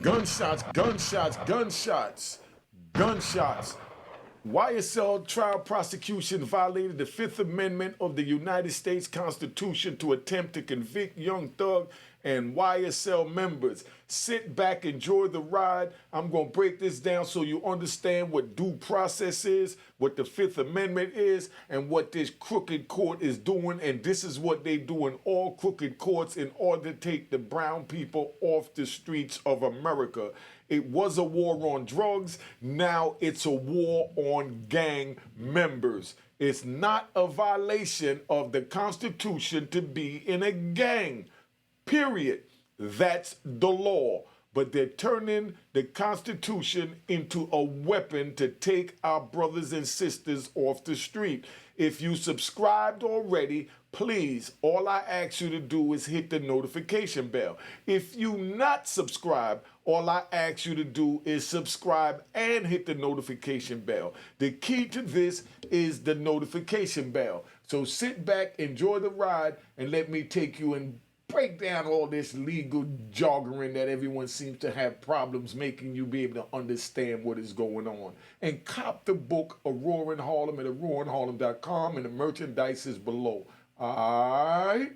Gunshots, gunshots, gunshots, gunshots. YSL trial prosecution violated the Fifth Amendment of the United States Constitution to attempt to convict Young Thug and YSL members. Sit back, enjoy the ride. I'm going to break this down so you understand what due process is, what the Fifth Amendment is, and what this crooked court is doing. And this is what they do in all crooked courts in order to take the brown people off the streets of America. It was a war on drugs. Now it's a war on gang members. It's not a violation of the Constitution to be in a gang, period. That's the law. But they're turning the Constitution into a weapon to take our brothers and sisters off the street. If you subscribed already, please, all I ask you to do is hit the notification bell. If you not subscribed, all I ask you to do is subscribe and hit the notification bell. The key to this is the notification bell. So sit back, enjoy the ride, and let me take you and break down all this legal jargon that everyone seems to have problems making you be able to understand what is going on. And cop the book, A Roaring Harlem, at roaringharlem.com, and the merchandise is below. All right?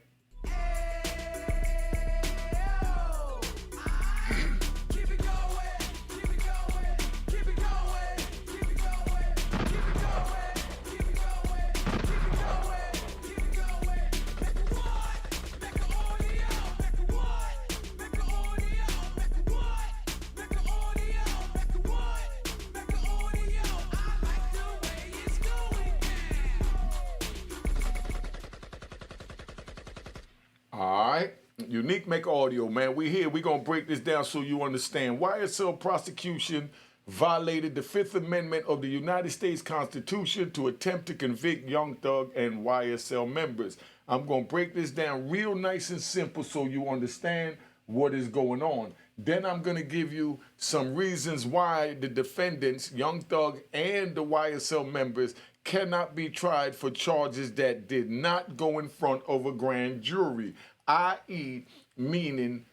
All right, Unique Mecca Audio, man. We here. We're going to break this down so you understand. YSL prosecution violated the Fifth Amendment of the United States Constitution to attempt to convict Young Thug and YSL members. I'm going to break this down real nice and simple so you understand what is going on. Then I'm going to give you some reasons why the defendants, Young Thug and the YSL members, cannot be tried for charges that did not go in front of a grand jury, i.e., meaning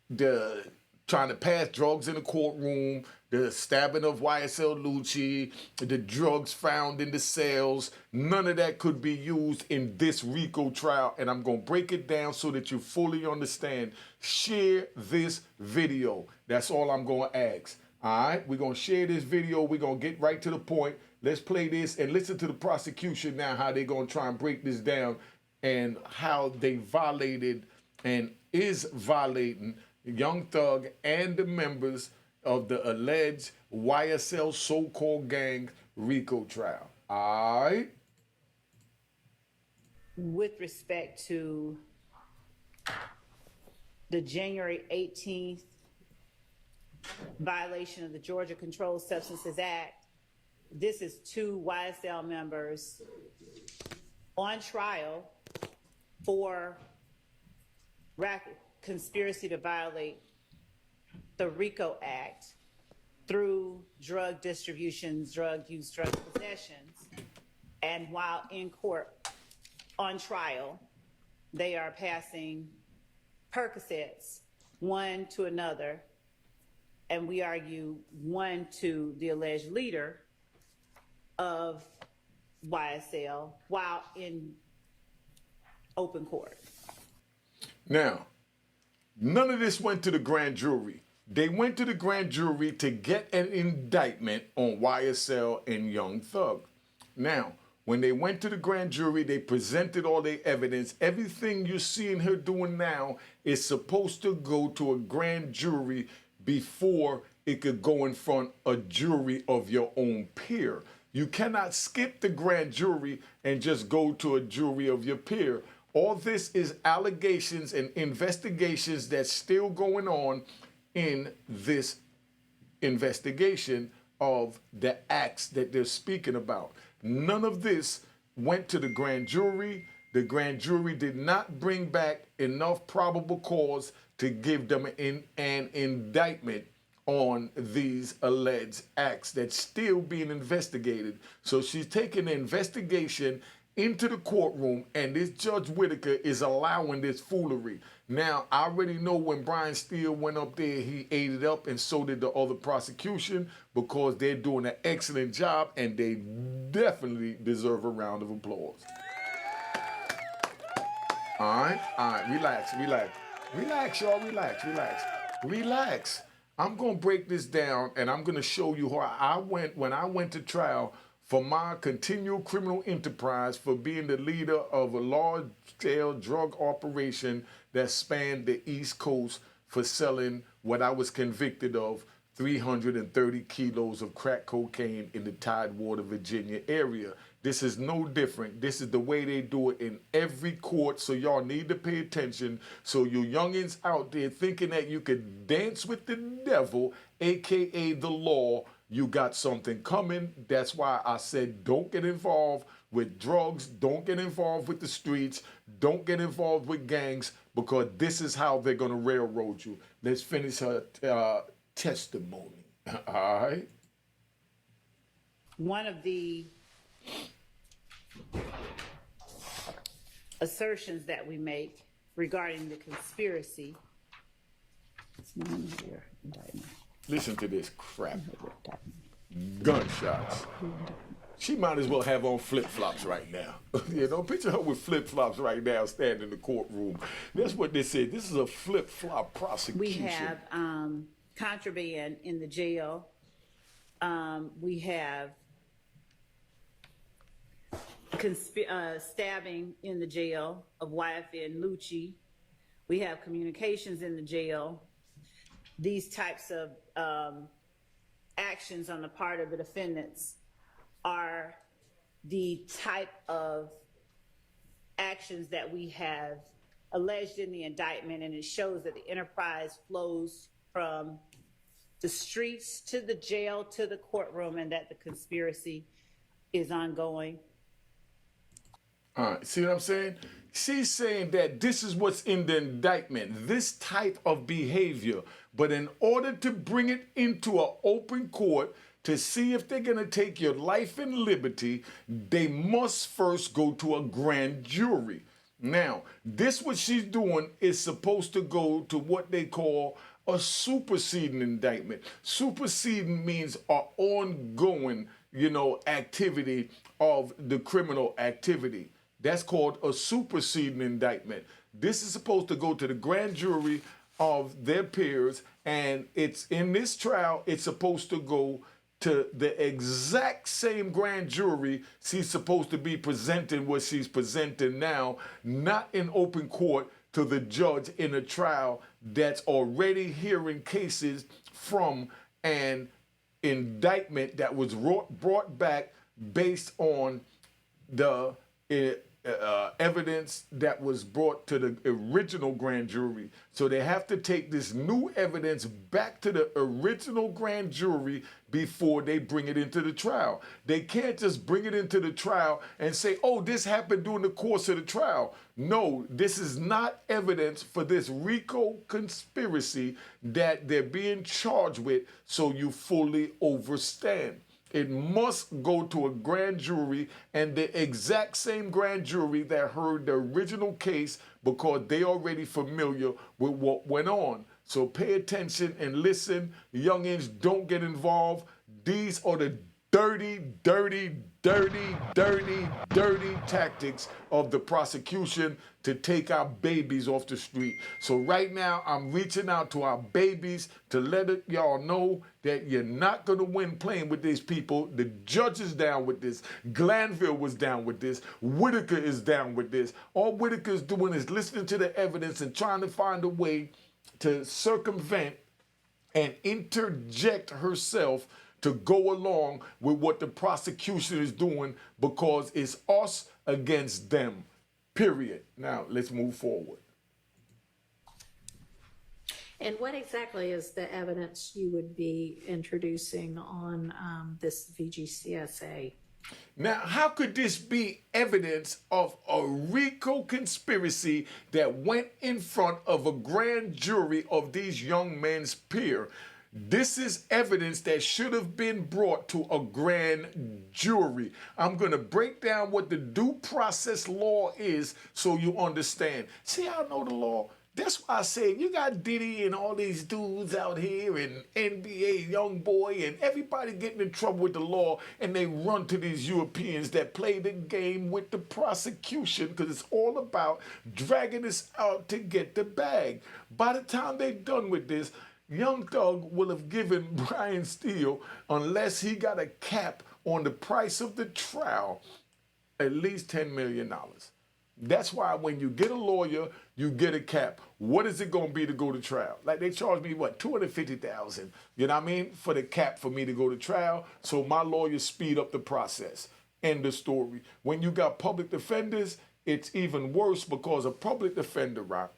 the trying to pass drugs in the courtroom, the stabbing of YSL Lucci, the drugs found in the cells. None of that could be used in this RICO trial, and I'm going to break it down so that you fully understand. Share this video. That's all I'm going to ask. All right, we're going to share this video. We're going to get right to the point. Let's play this and listen to the prosecution now, how they're going to try and break this down and how they violated and is violating Young Thug and the members of the alleged YSL so-called gang RICO trial. All right? With respect to the January 18th violation of the Georgia Controlled Substances Act, this is two YSL members on trial for conspiracy to violate the RICO Act through drug distributions, drug use, drug possessions. And while in court on trial, they are passing Percocets one to another, and we argue one to the alleged leader of YSL while in open court. Now, none of this went to the grand jury. They went to the grand jury to get an indictment on YSL and Young Thug. Now, when they went to the grand jury, they presented all their evidence. Everything you're seeing her doing now is supposed to go to a grand jury before it could go in front of a jury of your own peer. You cannot skip the grand jury and just go to a jury of your peer. All this is allegations and investigations that's still going on in this investigation of the acts that they're speaking about. None of this went to the grand jury. The grand jury did not bring back enough probable cause to give them an indictment on these alleged acts that's still being investigated. So she's taking the investigation into the courtroom, and this Judge Whitaker is allowing this foolery. Now, I already know when Brian Steele went up there, he ate it up, and so did the other prosecution, because they're doing an excellent job, and they definitely deserve a round of applause. All right, relax, y'all, relax. I'm gonna break this down, and I'm gonna show you how I went when I went to trial for my continual criminal enterprise for being the leader of a large-scale drug operation that spanned the East Coast for selling what I was convicted of, 330 kilos of crack cocaine in the Tidewater, Virginia area. This is no different. This is the way they do it in every court, so y'all need to pay attention. So you youngins out there thinking that you could dance with the devil, aka the law, you got something coming. That's why I said don't get involved with drugs, don't get involved with the streets, don't get involved with gangs, because this is how they're gonna railroad you. Let's finish her testimony. All right? One of the assertions that we make regarding the conspiracy. Listen to this crap. Gunshots. She might as well have on flip-flops right now. You know, picture her with flip-flops right now standing in the courtroom. That's what they said. This is a flip-flop prosecution. We have contraband in the jail. We have stabbing in the jail of YFN Lucci. We have communications in the jail. These types of actions on the part of the defendants are the type of actions that we have alleged in the indictment, and it shows that the enterprise flows from the streets to the jail to the courtroom, and that the conspiracy is ongoing. All right, see what I'm saying? She's saying that this is what's in the indictment, this type of behavior. But in order to bring it into an open court to see if they're going to take your life and liberty, they must first go to a grand jury. Now, this what she's doing is supposed to go to what they call a superseding indictment. Superseding means an ongoing, activity of the criminal activity. That's called a superseding indictment. This is supposed to go to the grand jury of their peers, and it's in this trial, it's supposed to go to the exact same grand jury she's supposed to be presenting what she's presenting now, not in open court to the judge in a trial that's already hearing cases from an indictment that was brought back based on the evidence that was brought to the original grand jury. So they have to take this new evidence back to the original grand jury before they bring it into the trial. They can't just bring it into the trial and say, oh, this happened during the course of the trial. No, this is not evidence for this RICO conspiracy that they're being charged with, so you fully understand. It must go to a grand jury, and the exact same grand jury that heard the original case, because they already familiar with what went on. So pay attention and listen. Youngins, don't get involved. These are the dirty tactics of the prosecution to take our babies off the street. So right now, I'm reaching out to our babies to let y'all know that you're not going to win playing with these people. The judge is down with this. Glanville was down with this. Whitaker is down with this. All Whitaker's doing is listening to the evidence and trying to find a way to circumvent and interject herself to go along with what the prosecution is doing, because it's us against them, period. Now, let's move forward. And what exactly is the evidence you would be introducing on this VGCSA? Now, how could this be evidence of a RICO conspiracy that went in front of a grand jury of these young men's peer? This is evidence that should have been brought to a grand jury. I'm going to break down what the due process law is so you understand. See how I know the law? That's why I say you got Diddy and all these dudes out here and NBA young boy and everybody getting in trouble with the law, and they run to these Europeans that play the game with the prosecution because it's all about dragging us out to get the bag. By the time they're done with this, Young Thug will have given Brian Steele, unless he got a cap on the price of the trial, at least $10 million. That's why when you get a lawyer, you get a cap. What is it going to be to go to trial? Like they charged me, what, $250,000, you know what I mean, for the cap for me to go to trial. So my lawyers speed up the process. End of story. When you got public defenders, it's even worse because a public defender, right?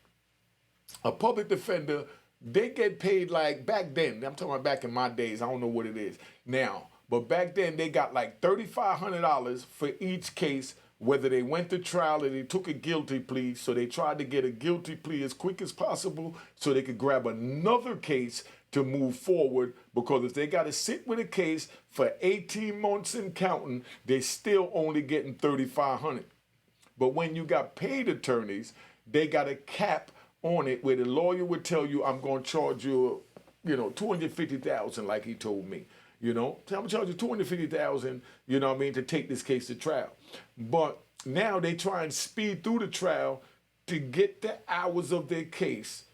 A public defender, they get paid like back then. I'm talking about back in my days. I don't know what it is now. But back then, they got like $3,500 for each case, whether they went to trial or they took a guilty plea. So they tried to get a guilty plea as quick as possible so they could grab another case to move forward, because if they got to sit with a case for 18 months and counting, they still only getting $3,500. But when you got paid attorneys, they got a cap on it where the lawyer would tell you, I'm going to charge you, $250,000 like he told me. I'm going to charge you $250,000, you know what I mean, to take this case to trial. But now they try and speed through the trial to get the hours of their case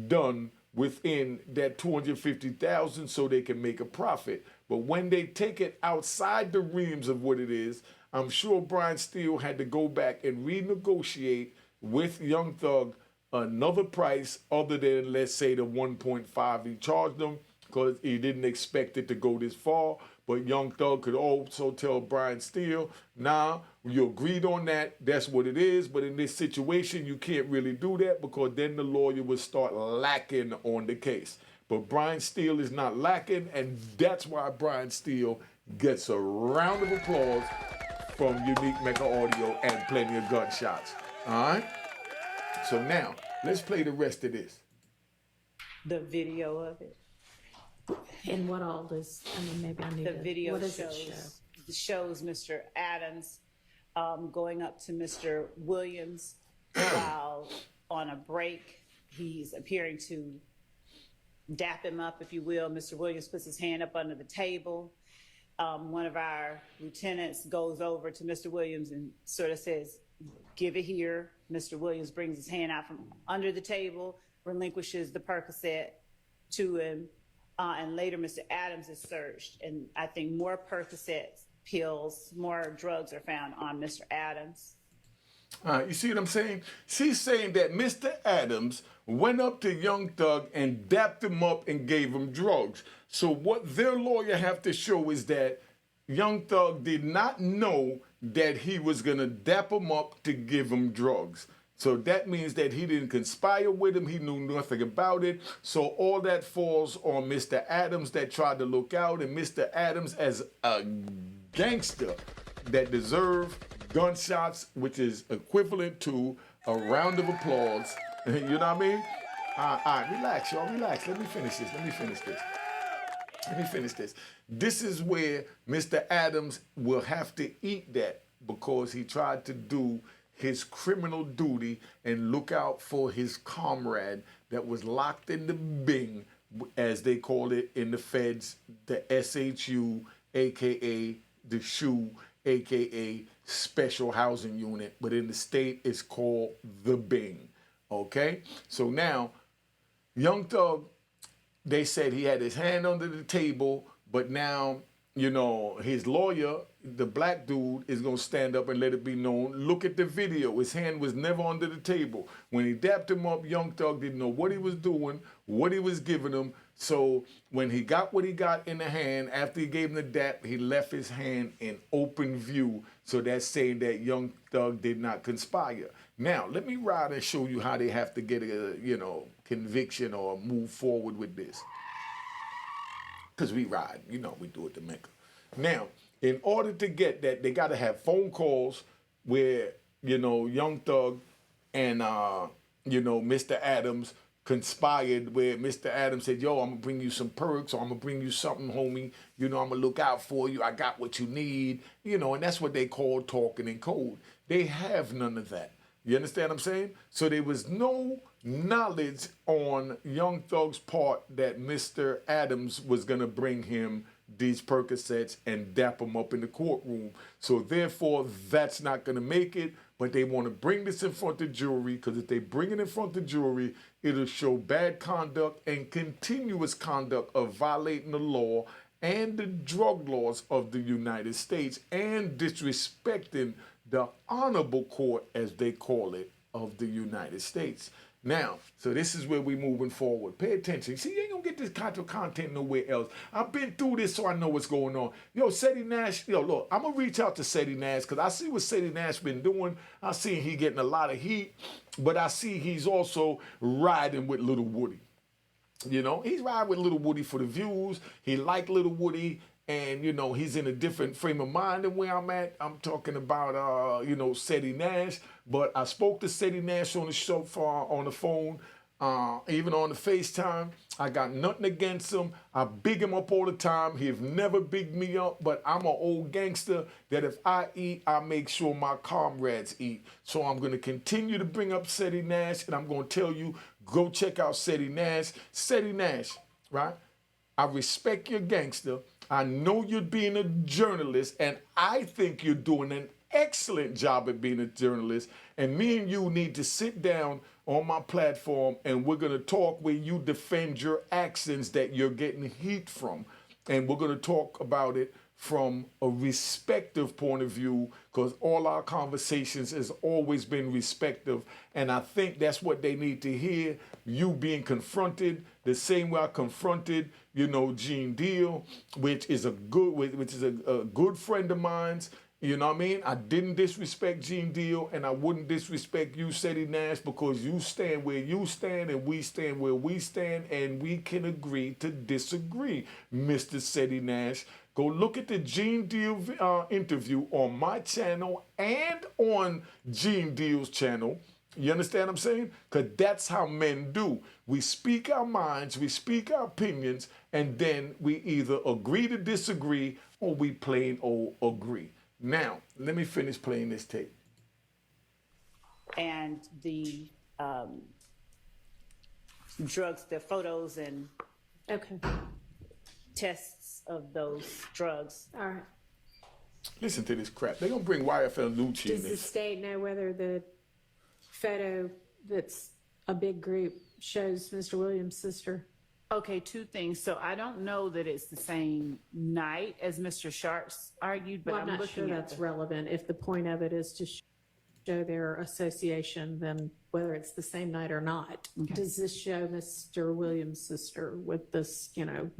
done within that $250,000 so they can make a profit. But when they take it outside the realms of what it is, I'm sure Brian Steele had to go back and renegotiate with Young Thug another price other than, let's say, the 1.5 he charged them, because he didn't expect it to go this far. But Young Thug could also tell Brian Steele, nah, you agreed on that, that's what it is, but in this situation, you can't really do that, because then the lawyer would start lacking on the case. But Brian Steele is not lacking, and that's why Brian Steele gets a round of applause from Unique Mecca Audio and Plenty of Gunshots. All right? So now, let's play the rest of this. The video of it. And what all does, maybe I need The video what does it show? shows Mr. Adams going up to Mr. Williams while on a break. He's appearing to dap him up, if you will. Mr. Williams puts his hand up under the table. One of our lieutenants goes over to Mr. Williams and sort of says, give it here. Mr. Williams brings his hand out from under the table, relinquishes the Percocet to him, and later Mr. Adams is searched. And I think more Percocet pills, more drugs are found on Mr. Adams. You see what I'm saying? She's saying that Mr. Adams went up to Young Thug and dapped him up and gave him drugs. So what their lawyer have to show is that Young Thug did not know that he was going to dap him up to give him drugs. So that means that he didn't conspire with him. He knew nothing about it. So all that falls on Mr. Adams that tried to look out, and Mr. Adams as a gangster that deserved gunshots, which is equivalent to a round of applause. You know what I mean? All right, relax, y'all, relax. Let me finish this. This is where Mr. Adams will have to eat that, because he tried to do his criminal duty and look out for his comrade that was locked in the Bing, as they call it in the feds, the SHU, aka the SHU, aka Special Housing Unit, but in the state it's called the Bing. Okay? So now, Young Thug, they said he had his hand under the table, but now, his lawyer, the black dude, is going to stand up and let it be known. Look at the video. His hand was never under the table. When he dapped him up, Young Thug didn't know what he was doing, what he was giving him. So when he got what he got in the hand, after he gave him the dap, he left his hand in open view. So that's saying that Young Thug did not conspire. Now, let me ride and show you how they have to get a, conviction or move forward with this. Because we ride, we do it to Mecca. Now, in order to get that, they got to have phone calls where, Young Thug and, Mr. Adams conspired, where Mr. Adams said, yo, I'm going to bring you some perks, or I'm going to bring you something, homie. I'm going to look out for you. I got what you need. And that's what they call talking in code. They have none of that. You understand what I'm saying? So there was no knowledge on Young Thug's part that Mr. Adams was going to bring him these Percocets and dap him up in the courtroom. So therefore, that's not going to make it. But they want to bring this in front of the jury, because if they bring it in front of the jury, it'll show bad conduct and continuous conduct of violating the law and the drug laws of the United States and disrespecting the honorable court, as they call it, of the United States. Now, so this is where we're moving forward. Pay attention. See, you ain't gonna get this kind of content nowhere else. I've been through this, so I know what's going on. Yo, Seti Nash, yo, look, I'm gonna reach out to Seti Nash, because I see what Seti Nash been doing. I see he getting a lot of heat, but I see he's also riding with Little Woody. You know, he's riding with Little Woody for the views. He like Little Woody, and, you know, he's in a different frame of mind than where I'm at. I'm talking about, you know, Seti Nash. But I spoke to Seti Nash on the show on the phone, even on the FaceTime. I got nothing against him. I big him up all the time. He've never bigged me up, but I'm an old gangster that if I eat, I make sure my comrades eat. So I'm going to continue to bring up Seti Nash, and I'm going to tell you, go check out Seti Nash. Seti Nash, right? I respect your gangster. I know you're being a journalist, and I think you're doing an excellent job at being a journalist. And me and you need to sit down on my platform, and we're going to talk where you defend your actions that you're getting heat from. And we're going to talk about it from a respective point of view, because all our conversations has always been respective. And I think that's what they need to hear, you being confronted the same way I confronted, you know, Gene Deal, which is a good friend of mine's. You know what I mean? I didn't disrespect Gene Deal, and I wouldn't disrespect you, Seti Nash, because you stand where you stand and we stand where we stand, and we can agree to disagree, Mr. Seti Nash. Go look at the Gene Deal interview on my channel and on Gene Deal's channel. You understand what I'm saying? Because that's how men do. We speak our minds, we speak our opinions, and then we either agree to disagree or we plain old agree. Now, let me finish playing this tape. And the drugs, the photos and Okay, tests of those drugs. all right. Listen to this crap. They're going to bring YFL Lucci in Does the this. state know whether the photo that's a big group shows Mr. Williams' sister? Okay, two things. So I don't know that it's the same night as Mr. Sharps argued, but Well, I'm I'm not sure looking at that's the, relevant. If the point of it is to show their association, then whether it's the same night or not. Okay. Does this show Mr. Williams' sister with this, you know,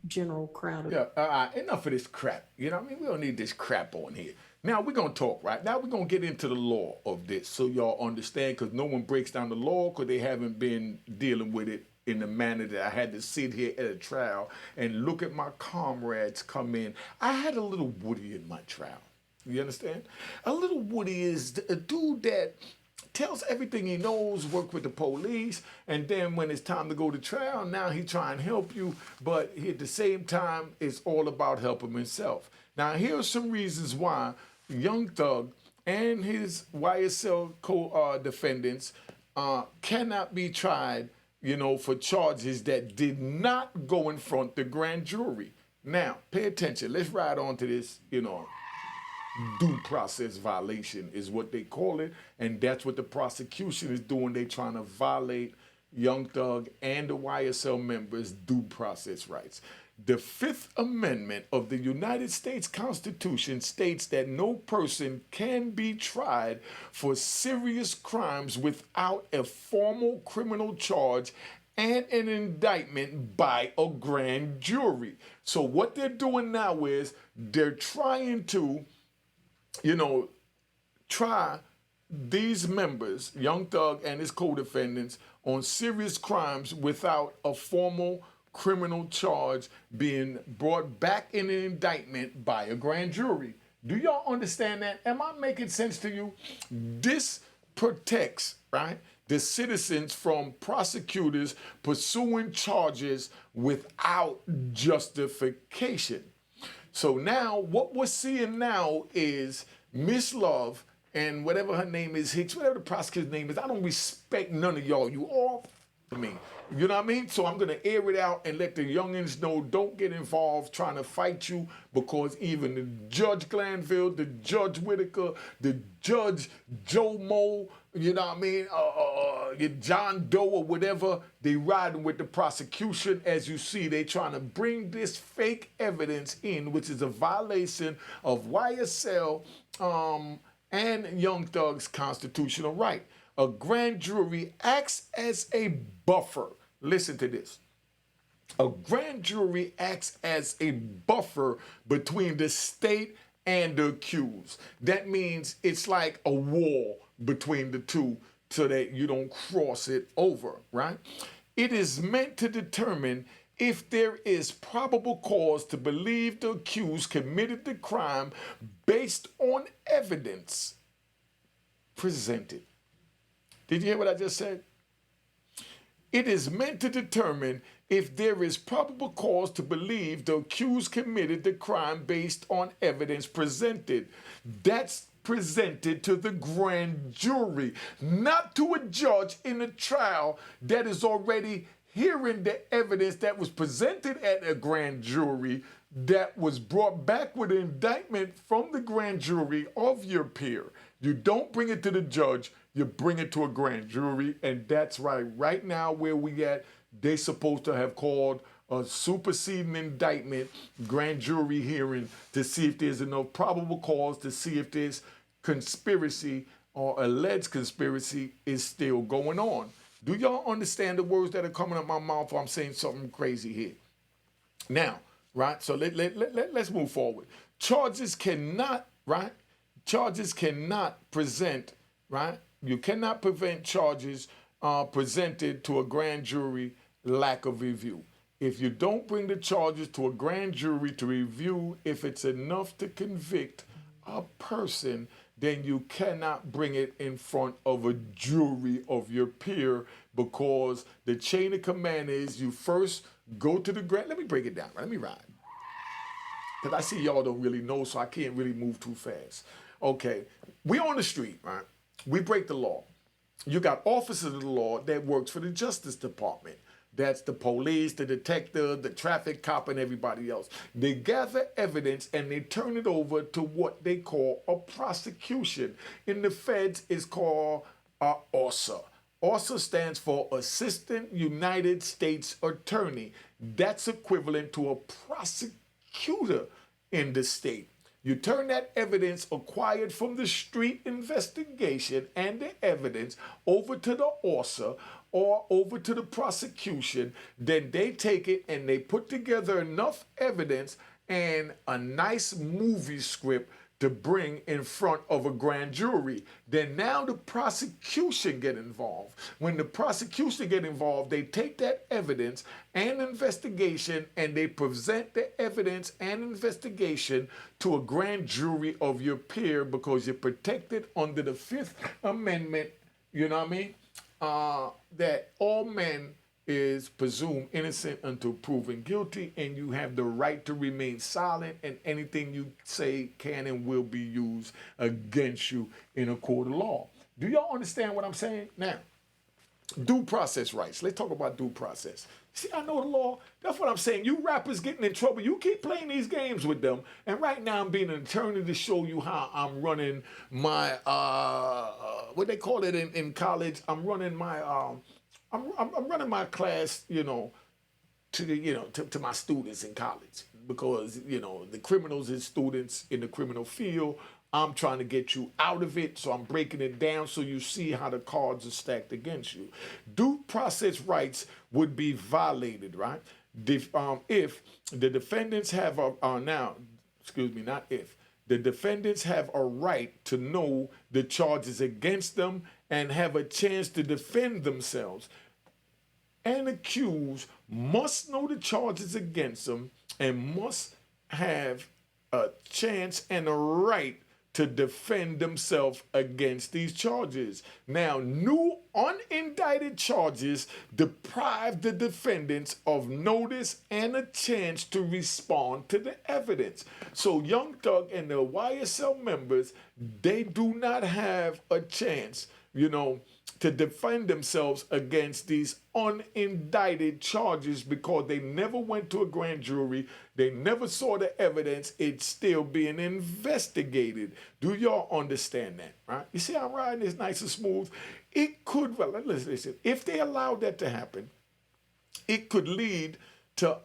general crowd of... Yeah, enough of this crap. You know what I mean? We don't need this crap on here. Now we're going to talk, right? Now we're going to get into the law of this so y'all understand, because no one breaks down the law because they haven't been dealing with it in the manner that I had to sit here at a trial and look at my comrades come in. I had a little Woody in my trial. You understand? A little Woody is a dude that tells everything he knows, work with the police, and then when it's time to go to trial, now he try and help you, but at the same time, it's all about helping himself. Now, here are some reasons why Young Thug and his YSL co-defendants cannot be tried, you know, for charges that did not go in front the grand jury. Now, pay attention. Let's ride on to this, you know, due process violation is what they call it, and that's what the prosecution is doing. They trying to violate Young Thug and the YSL members' due process rights. The Fifth Amendment of the United States Constitution states that no person can be tried for serious crimes without a formal criminal charge and an indictment by a grand jury. So what they're doing now is they're trying to, you know, try these members, Young Thug and his co-defendants, on serious crimes without a formal criminal charge being brought back in an indictment by a grand jury. Do y'all understand that? Am I making sense to you? This protects, right, the citizens from prosecutors pursuing charges without justification. So now what we're seeing now is Miss Love and whatever her name is, Hicks, whatever the prosecutor's name is, I don't respect none of y'all. You all to me. You know what I mean? So I'm going to air it out and let the youngins know, don't get involved trying to fight you, because even the Judge Glanville, the Judge Whitaker, the Judge Joe Moe, you know what I mean, John Doe or whatever, they riding with the prosecution. As you see, they trying to bring this fake evidence in, which is a violation of YSL and Young Thug's constitutional right. A grand jury acts as a buffer. Listen to this. A grand jury acts as a buffer between the state and the accused. That means it's like a wall between the two so that you don't cross it over, right? It is meant to determine if there is probable cause to believe the accused committed the crime based on evidence presented. Did you hear what I just said? It is meant to determine if there is probable cause to believe the accused committed the crime based on evidence presented. That's presented to the grand jury, not to a judge in a trial that is already hearing the evidence that was presented at a grand jury that was brought back with an indictment from the grand jury of your peer. You don't bring it to the judge, you bring it to a grand jury, and that's right. Right now where we at, they supposed to have called a superseding indictment grand jury hearing to see if there's enough probable cause to see if this conspiracy or alleged conspiracy is still going on. Do y'all understand the words that are coming out my mouth, or I'm saying something crazy here? Now, right, so let's move forward. Charges cannot, right? Charges cannot present, right? You cannot prevent charges presented to a grand jury lack of review. If you don't bring the charges to a grand jury to review if it's enough to convict a person, then you cannot bring it in front of a jury of your peer, because the chain of command is you first go to the grand. Let me break it down. Right? Let me ride. Because I see y'all don't really know, so I can't really move too fast. Okay, we on the street, right? We break the law. You got officers of the law that works for the Justice Department. That's the police, the detective, the traffic cop, and everybody else. They gather evidence and they turn it over to what they call a prosecution. In the feds, it's called OSA. OSA stands for Assistant United States Attorney. That's equivalent to a prosecutor in the state. You turn that evidence acquired from the street investigation and the evidence over to the OSA or over to the prosecution. Then they take it and they put together enough evidence and a nice movie script to bring in front of a grand jury. Then now the prosecution get involved. When the prosecution get involved, they take that evidence and investigation and they present the evidence and investigation to a grand jury of your peer, because you're protected under the Fifth Amendment, you know what I mean? That all men is presumed innocent until proven guilty, and you have the right to remain silent, and anything you say can and will be used against you in a court of law. Do y'all understand what I'm saying? Now, due process rights. Let's talk about due process. See, I know the law. That's what I'm saying. You rappers getting in trouble. You keep playing these games with them. And right now I'm being an attorney to show you how I'm running my, what they call it in college. I'm running my, I'm running my class, you know, to the, you know, to my students in college, because, you know, the criminals is students in the criminal field. I'm trying to get you out of it, so I'm breaking it down so you see how the cards are stacked against you. Due process rights would be violated, right? If the defendants have the defendants have a right to know the charges against them and have a chance to defend themselves. An accused must know the charges against them and must have a chance and a right to defend themselves against these charges. Now, new unindicted charges deprive the defendants of notice and a chance to respond to the evidence. So Young Thug and the YSL members, they do not have a chance, to defend themselves against these unindicted charges because they never went to a grand jury. They never saw the evidence. It's still being investigated. Do y'all understand that, right? You see I'm riding this nice and smooth? It could, well, listen, if they allowed that to happen, it could lead to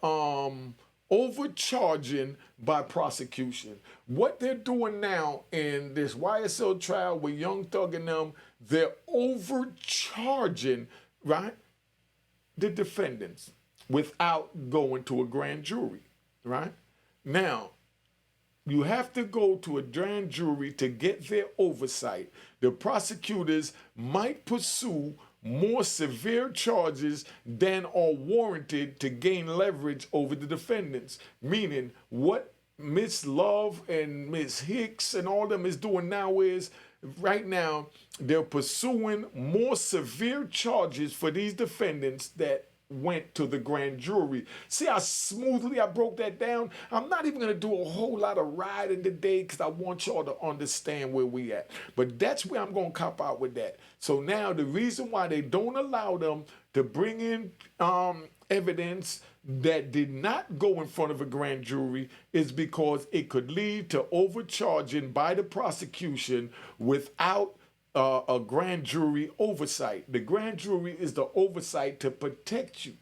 overcharging by prosecution. What they're doing now in this YSL trial with Young Thug and them, they're overcharging, right, the defendants without going to a grand jury, right? Now, you have to go to a grand jury to get their oversight. The prosecutors might pursue more severe charges than are warranted to gain leverage over the defendants. Meaning, what Miss Love and Miss Hicks and all them is doing now is, right now, they're pursuing more severe charges for these defendants that went to the grand jury. See how smoothly I broke that down? I'm not even going to do a whole lot of riding today because I want y'all to understand where we at. But that's where I'm going to cop out with that. So now the reason why they don't allow them to bring in evidence that did not go in front of a grand jury is because it could lead to overcharging by the prosecution without a grand jury oversight. The grand jury is the oversight to protect you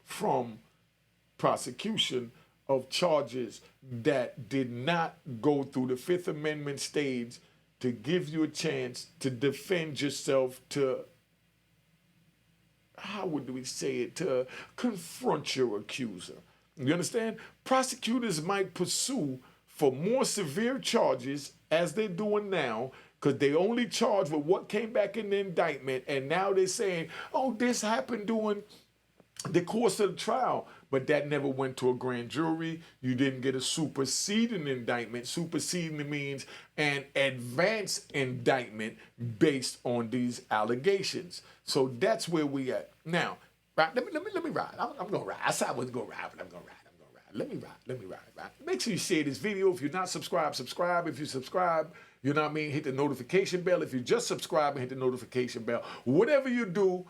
from prosecution of charges that did not go through the Fifth Amendment stage to give you a chance to defend yourself, to, how would we say it, to confront your accuser. You understand? Prosecutors might pursue for more severe charges, as they're doing now, because they only charge with what came back in the indictment, and now they're saying, oh, this happened during the course of the trial, but that never went to a grand jury. You didn't get a superseding indictment. Superseding means an advanced indictment based on these allegations. So that's where we at. Now, right, let me ride. I'm going to ride. I said I wasn't going to ride, but I'm going to ride. Let me ride, right? Make sure you share this video. If you're not subscribed, subscribe. If you subscribe, you know what I mean, hit the notification bell. If you just subscribe and hit the notification bell, whatever you do,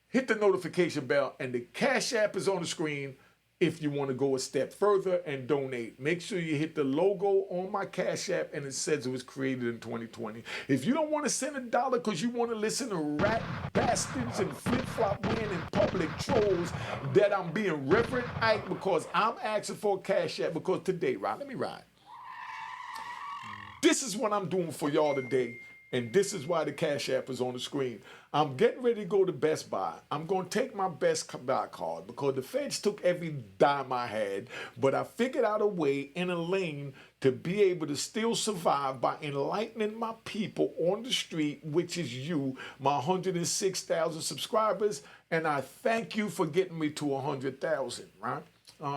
hit the notification bell, and the Cash App is on the screen if you want to go a step further and donate. Make sure you hit the logo on my Cash App, and it says it was created in 2020. If you don't want to send $1 because you want to listen to rat bastards and flip-flop wearing public trolls that I'm being Reverend Ike because I'm asking for a Cash App, because today, right, let me ride. This is what I'm doing for y'all today, and this is why the Cash App is on the screen. I'm getting ready to go to Best Buy. I'm going to take my Best Buy card because the feds took every dime I had, but I figured out a way in a lane to be able to still survive by enlightening my people on the street, which is you, my 106,000 subscribers, and I thank you for getting me to 100,000, right?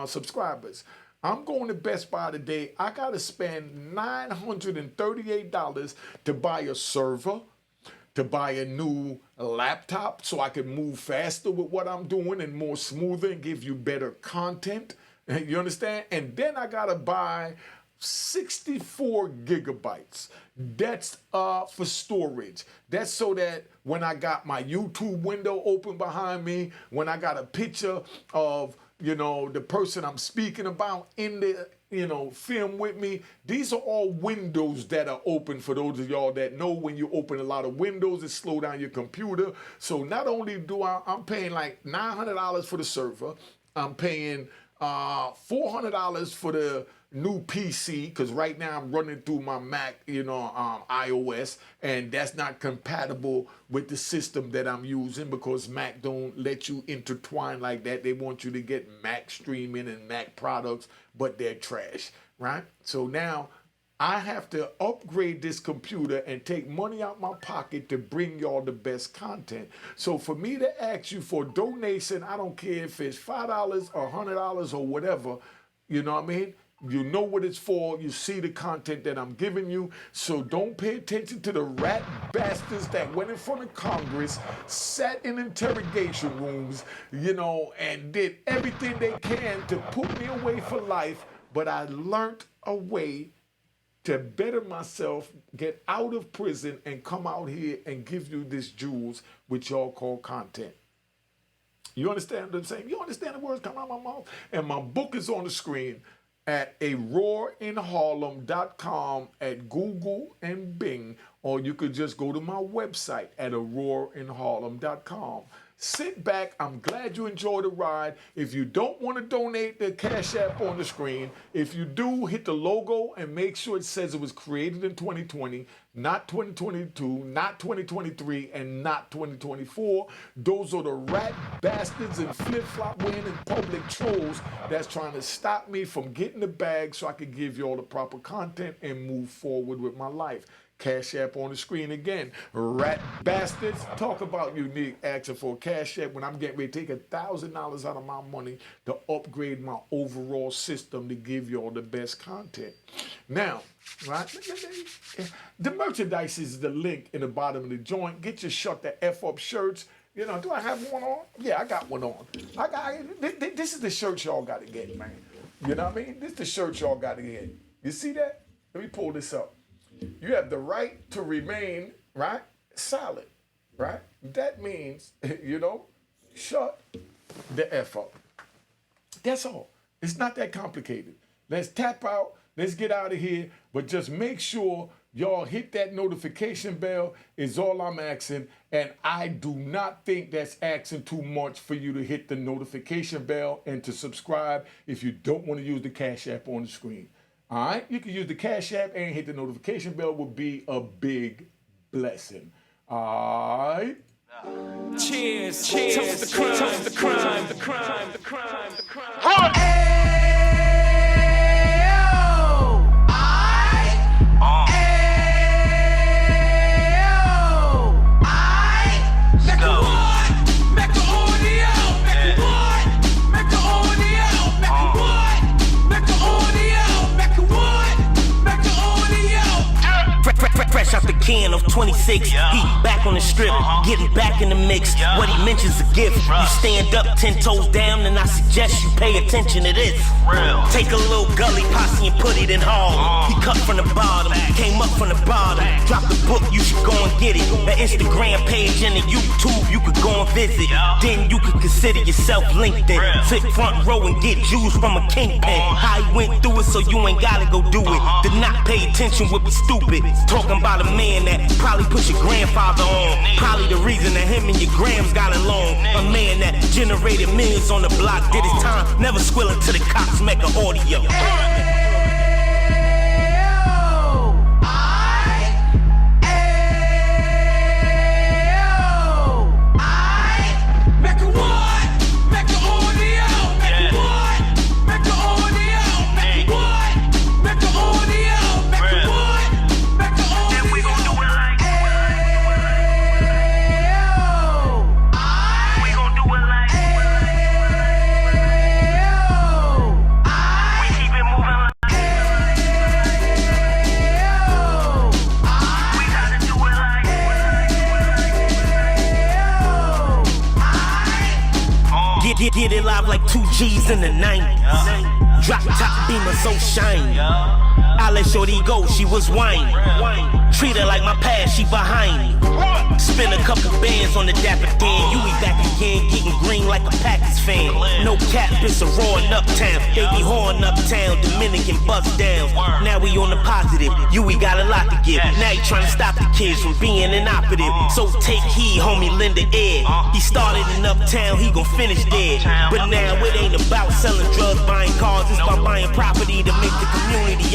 Subscribers. I'm going to Best Buy today. I got to spend $938 to buy a server, to buy a new laptop so I can move faster with what I'm doing and more smoother and give you better content. You understand? And then I got to buy 64 gigabytes. That's for storage. That's so that when I got my YouTube window open behind me, when I got a picture of the person I'm speaking about in the, film with me. These are all windows that are open for those of y'all that know when you open a lot of windows, it slow down your computer. So not only do I'm paying like $900 for the server, I'm paying $400 for the new PC, because right now I'm running through my Mac, iOS, and that's not compatible with the system that I'm using because Mac don't let you intertwine like that. They want you to get Mac streaming and Mac products, but they're trash, right? So now I have to upgrade this computer and take money out my pocket to bring y'all the best content. So for me to ask you for a donation, I don't care if it's $5 or $100 or whatever, you know what I mean? You know what it's for. You see the content that I'm giving you. So don't pay attention to the rat bastards that went in front of Congress, sat in interrogation rooms, and did everything they can to put me away for life. But I learned a way to better myself, get out of prison, and come out here and give you this jewels, which y'all call content. You understand what I'm saying? You understand the words coming out of my mouth? And my book is on the screen at aroarinharlem.com, at Google and Bing, or you could just go to my website at aroarinharlem.com. Sit back. I'm glad you enjoyed the ride. If you don't want to donate, the Cash App on the screen. If you do, hit the logo and make sure it says it was created in 2020, not 2022, not 2023, and not 2024. Those are the rat bastards and flip-flop wearing and public trolls that's trying to stop me from getting the bag so I can give you all the proper content and move forward with my life. Cash App on the screen again. Rat bastards, talk about unique action for a Cash App when I'm getting ready to take $1,000 out of my money to upgrade my overall system to give you all the best content. Now, right, the merchandise is the link in the bottom of the joint. Get your shut the F up shirts. Do I have one on? Yeah, I got one on. This is the shirt y'all got to get, man. You know what I mean? This is the shirt y'all got to get. You see that? Let me pull this up. You have the right to remain, right, silent, right? That means, shut the F up. That's all. It's not that complicated. Let's tap out. Let's get out of here. But just make sure y'all hit that notification bell is all I'm asking. And I do not think that's asking too much for you to hit the notification bell and to subscribe if you don't want to use the Cash App on the screen. All right, you can use the Cash App and hit the notification bell would be a big blessing. All right. Cheers, cheers, toast the crime, toast the crime, the crime, the crime, the crime. Fresh out the can of 26, he back on the strip, getting back in the mix. What he mentions a gift. You stand up 10 toes down, and I suggest you pay attention to this. Take a little gully posse and put it in Harlem. He cut from the bottom, came up from the bottom. Drop the book, you should go and get it. The Instagram page and the YouTube, you could go and visit. Then you could consider yourself LinkedIn. Sit front row and get Jews from a kingpin. How he went through it, so you ain't gotta go do it. To not pay attention would be stupid. Talking about a man that probably put your grandfather on. Probably the reason that him and your grams got along. A man that generated millions on the block, did his time, never squilling to the cops, Mecca audio. Get it live like 2 G's in the 90s. Drop top beamer so shiny. I let shorty go, she was whining. Treat her like my past, she behind me. Spend a couple bands on the dapper Dan. You be back again, getting green like a Packers fan. No cap, it's a roaring uptown. They be horn uptown, Dominican bust down. Now we on the positive, we got a lot to give. Now you trying to stop the kids from being inoperative. So take heed, homie, lend a ear. He started in uptown, he gon' finish there. But now it ain't about selling drugs, buying cars. It's about buying property to make the community